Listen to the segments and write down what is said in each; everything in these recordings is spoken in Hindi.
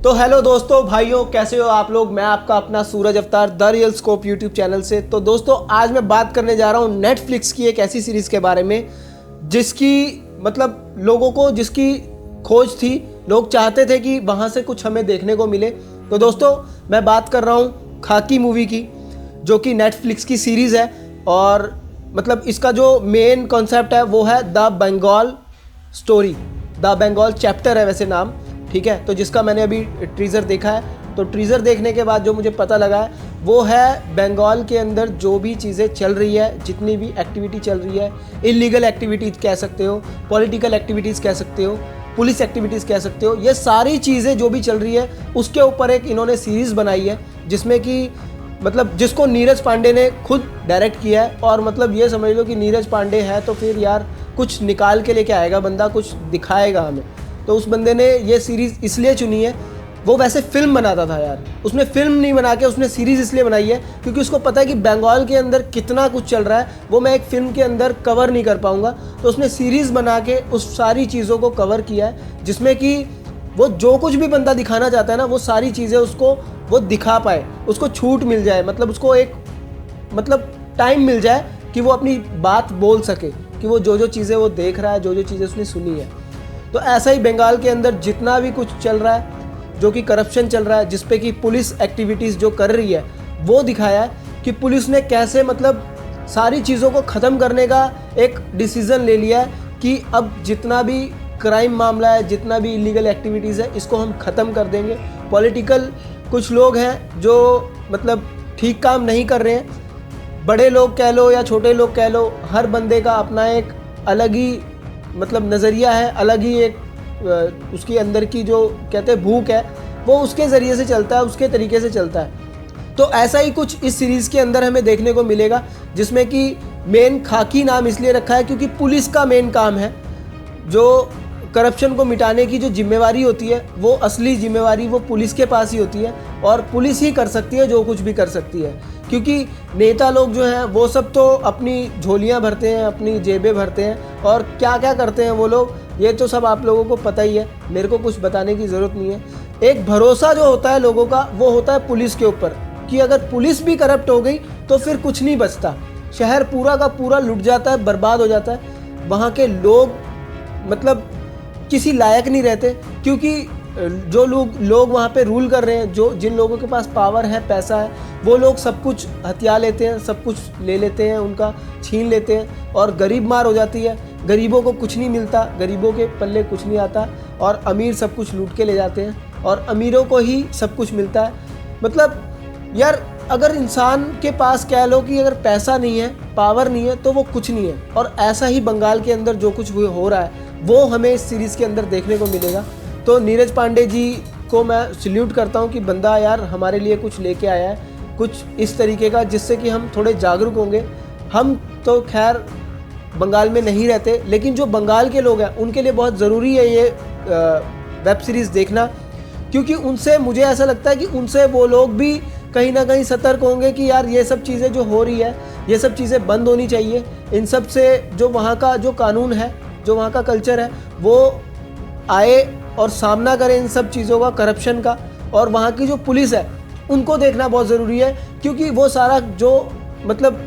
तो हेलो दोस्तों, भाइयों, कैसे हो आप लोग। मैं आपका अपना सूरज अवतार the real scope YouTube channel से। तो दोस्तों, आज मैं बात करने जा रहा हूँ नेटफ्लिक्स की एक ऐसी सीरीज़ के बारे में जिसकी मतलब लोगों को जिसकी खोज थी। लोग चाहते थे कि वहाँ से कुछ हमें देखने को मिले। तो दोस्तों, मैं बात कर रहा हूँ खाकी मूवी की, जो कि नेटफ्लिक्स की सीरीज़ है। और मतलब इसका जो मेन कॉन्सेप्ट है वो है the Bengal story, the Bengal chapter है वैसे नाम, ठीक है। तो जिसका मैंने अभी ट्रीज़र देखा है, तो ट्रीज़र देखने के बाद जो मुझे पता लगा है वो है बंगाल के अंदर जो भी चीज़ें चल रही है, जितनी भी एक्टिविटी चल रही है, इलीगल एक्टिविटीज़ कह सकते हो, पॉलिटिकल एक्टिविटीज़ कह सकते हो, पुलिस एक्टिविटीज़ कह सकते हो, ये सारी चीज़ें जो भी चल रही है उसके ऊपर एक इन्होंने सीरीज़ बनाई है, जिसमें कि मतलब जिसको नीरज पांडे ने खुद डायरेक्ट किया है। और मतलब ये समझ लो कि नीरज पांडे है तो फिर यार कुछ निकाल के लेके आएगा बंदा, कुछ दिखाएगा हमें। तो उस बंदे ने ये सीरीज़ इसलिए चुनी है, वो वैसे फिल्म बनाता था यार, उसने फिल्म नहीं बना के उसने सीरीज़ इसलिए बनाई है क्योंकि उसको पता है कि बंगाल के अंदर कितना कुछ चल रहा है वो मैं एक फ़िल्म के अंदर कवर नहीं कर पाऊँगा। तो उसने सीरीज़ बना के उस सारी चीज़ों को कवर किया है, जिसमें कि वो जो कुछ भी बंदा दिखाना चाहता है ना, वो सारी चीज़ें उसको वो दिखा पाए, उसको छूट मिल जाए, मतलब उसको एक मतलब टाइम मिल जाए कि वो अपनी बात बोल सके, कि वो जो चीज़ें वो देख रहा है, जो चीज़ें उसने सुनी है। तो ऐसा ही बंगाल के अंदर जितना भी कुछ चल रहा है, जो कि करप्शन चल रहा है, जिस पे कि पुलिस एक्टिविटीज़ जो कर रही है, वो दिखाया है कि पुलिस ने कैसे मतलब सारी चीज़ों को ख़त्म करने का एक डिसीज़न ले लिया है कि अब जितना भी क्राइम मामला है, जितना भी इलीगल एक्टिविटीज़ है, इसको हम ख़त्म कर देंगे। पॉलिटिकल कुछ लोग हैं जो मतलब ठीक काम नहीं कर रहे हैं, बड़े लोग कह लो या छोटे लोग कह लो, हर बंदे का अपना एक अलग ही मतलब नज़रिया है, अलग ही एक उसके अंदर की जो कहते हैं भूख है, वो उसके ज़रिए से चलता है, उसके तरीके से चलता है। तो ऐसा ही कुछ इस सीरीज़ के अंदर हमें देखने को मिलेगा, जिसमें कि मेन खाकी नाम इसलिए रखा है क्योंकि पुलिस का मेन काम है, जो करप्शन को मिटाने की जो जिम्मेवारी होती है, वो असली जिम्मेवारी वो पुलिस के पास ही होती है, और पुलिस ही कर सकती है जो कुछ भी कर सकती है। क्योंकि नेता लोग जो हैं वो सब तो अपनी झोलियां भरते हैं, अपनी जेबें भरते हैं, और क्या क्या करते हैं वो लोग, ये तो सब आप लोगों को पता ही है, मेरे को कुछ बताने की ज़रूरत नहीं है। एक भरोसा जो होता है लोगों का, वो होता है पुलिस के ऊपर, कि अगर पुलिस भी करप्ट हो गई तो फिर कुछ नहीं बचता, शहर पूरा का पूरा लुट जाता है, बर्बाद हो जाता है। वहाँ के लोग मतलब किसी लायक नहीं रहते, क्योंकि जो लोग वहाँ पे रूल कर रहे हैं, जो जिन लोगों के पास पावर है, पैसा है, वो लोग सब कुछ हथिया लेते हैं, सब कुछ ले लेते हैं, उनका छीन लेते हैं, और गरीब मार हो जाती है। गरीबों को कुछ नहीं मिलता, गरीबों के पल्ले कुछ नहीं आता, और अमीर सब कुछ लूट के ले जाते हैं, और अमीरों को ही सब कुछ मिलता है। मतलब यार, अगर इंसान के पास कह लो कि अगर पैसा नहीं है, पावर नहीं है, तो वो कुछ नहीं है। और ऐसा ही बंगाल के अंदर जो कुछ हो रहा है वो हमें इस सीरीज़ के अंदर देखने को मिलेगा। तो नीरज पांडे जी को मैं सल्यूट करता हूँ कि बंदा यार हमारे लिए कुछ लेके आया है, कुछ इस तरीके का, जिससे कि हम थोड़े जागरूक होंगे। हम तो खैर बंगाल में नहीं रहते, लेकिन जो बंगाल के लोग हैं उनके लिए बहुत ज़रूरी है ये वेब सीरीज़ देखना, क्योंकि उनसे मुझे ऐसा लगता है कि उनसे वो लोग भी कहीं ना कहीं सतर्क होंगे कि यार ये सब चीज़ें जो हो रही है, ये सब चीज़ें बंद होनी चाहिए। इन सब से जो वहाँ का जो कानून है, जो वहाँ का कल्चर है, वो आए और सामना करें इन सब चीज़ों का, करप्शन का। और वहाँ की जो पुलिस है उनको देखना बहुत ज़रूरी है, क्योंकि वो सारा जो मतलब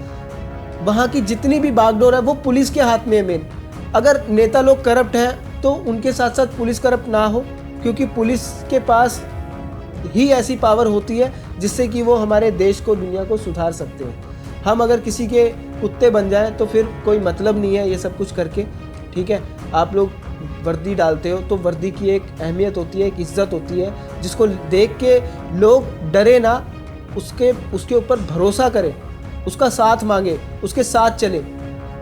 वहाँ की जितनी भी बागडोर है वो पुलिस के हाथ में है मेन। अगर नेता लोग करप्ट हैं तो उनके साथ साथ पुलिस करप्ट ना हो, क्योंकि पुलिस के पास ही ऐसी पावर होती है जिससे कि वो हमारे देश को, दुनिया को सुधार सकते हैं। हम अगर किसी के कुत्ते बन जाएं तो फिर कोई मतलब नहीं है ये सब कुछ करके, ठीक है। आप लोग वर्दी डालते हो तो वर्दी की एक अहमियत होती है, एक इज्जत होती है, जिसको देख के लोग डरे ना, उसके ऊपर भरोसा करें, उसका साथ मांगे, उसके साथ चले।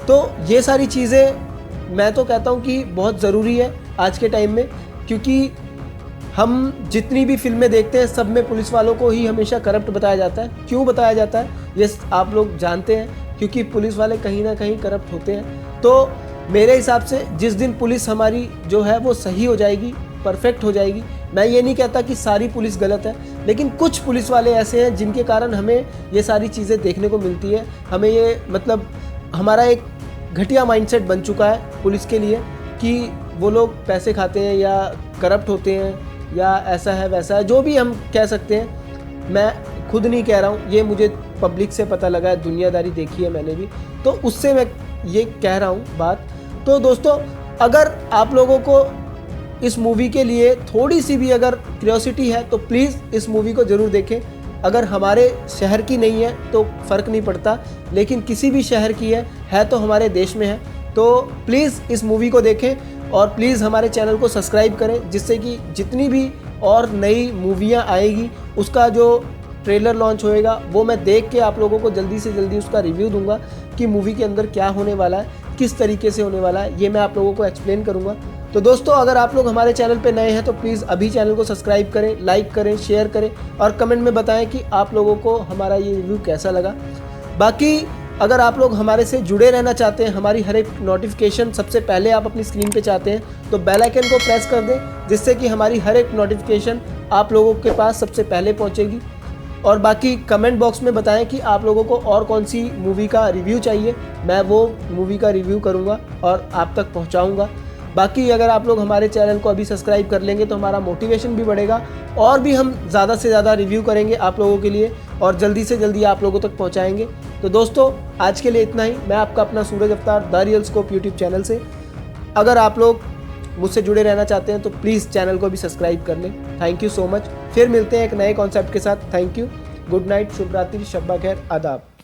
तो ये सारी चीज़ें मैं तो कहता हूँ कि बहुत ज़रूरी है आज के टाइम में, क्योंकि हम जितनी भी फिल्में देखते हैं सब में पुलिस वालों को ही हमेशा करप्ट बताया जाता है। क्यों बताया जाता है ये आप लोग जानते हैं, क्योंकि पुलिस वाले कहीं ना कहीं करप्ट होते हैं। तो मेरे हिसाब से जिस दिन पुलिस हमारी जो है वो सही हो जाएगी, परफेक्ट हो जाएगी, मैं ये नहीं कहता कि सारी पुलिस गलत है, लेकिन कुछ पुलिस वाले ऐसे हैं जिनके कारण हमें ये सारी चीज़ें देखने को मिलती है। हमें ये मतलब हमारा एक घटिया माइंडसेट बन चुका है पुलिस के लिए, कि वो लोग पैसे खाते हैं या करप्ट होते हैं या ऐसा है वैसा है, जो भी हम कह सकते हैं, मैं खुद नहीं कह रहा हूँ, ये मुझे पब्लिक से पता लगा है, दुनियादारी देखी है मैंने भी, तो उससे मैं ये कह रहा हूँ बात। तो दोस्तों अगर आप लोगों को इस मूवी के लिए थोड़ी सी भी अगर क्यूरियोसिटी है तो प्लीज़ इस मूवी को ज़रूर देखें। अगर हमारे शहर की नहीं है तो फ़र्क नहीं पड़ता, लेकिन किसी भी शहर की है तो हमारे देश में है, तो प्लीज़ इस मूवी को देखें और प्लीज़ हमारे चैनल को सब्सक्राइब करें, जिससे कि जितनी भी और नई मूवियाँ आएगी उसका जो ट्रेलर लॉन्च होएगा वो मैं देख के आप लोगों को जल्दी से जल्दी उसका रिव्यू दूंगा कि मूवी के अंदर क्या होने वाला है, किस तरीके से होने वाला है, ये मैं आप लोगों को एक्सप्लेन करूंगा। तो दोस्तों अगर आप लोग हमारे चैनल पे नए हैं तो प्लीज़ अभी चैनल को सब्सक्राइब करें, लाइक करें, शेयर करें और कमेंट में बताएं कि आप लोगों को हमारा ये रिव्यू कैसा लगा। बाकी अगर आप लोग हमारे से जुड़े रहना चाहते हैं, हमारी हर एक नोटिफिकेशन सबसे पहले आप अपनी स्क्रीन पे चाहते हैं तो बेल आइकन को प्रेस कर दें, जिससे कि हमारी हर एक नोटिफिकेशन आप लोगों के पास सबसे पहले पहुंचेगी। और बाकी कमेंट बॉक्स में बताएं कि आप लोगों को और कौन सी मूवी का रिव्यू चाहिए, मैं वो मूवी का रिव्यू करूंगा और आप तक पहुंचाऊंगा। बाकी अगर आप लोग हमारे चैनल को अभी सब्सक्राइब कर लेंगे तो हमारा मोटिवेशन भी बढ़ेगा और भी हम ज़्यादा से ज़्यादा रिव्यू करेंगे आप लोगों के लिए और जल्दी से जल्दी आप लोगों तक पहुंचाएंगे। तो दोस्तों आज के लिए इतना ही। मैं आपका अपना सूरज अवतार the real scope YouTube channel से, अगर आप लोग मुझसे जुड़े रहना चाहते हैं तो प्लीज़ चैनल को भी सब्सक्राइब कर लें। Thank you so much. फिर मिलते हैं एक नए कॉन्सेप्ट के साथ। थैंक यू, गुड नाइट, शुभ रात्रि, शब्बा खैर, आदाब।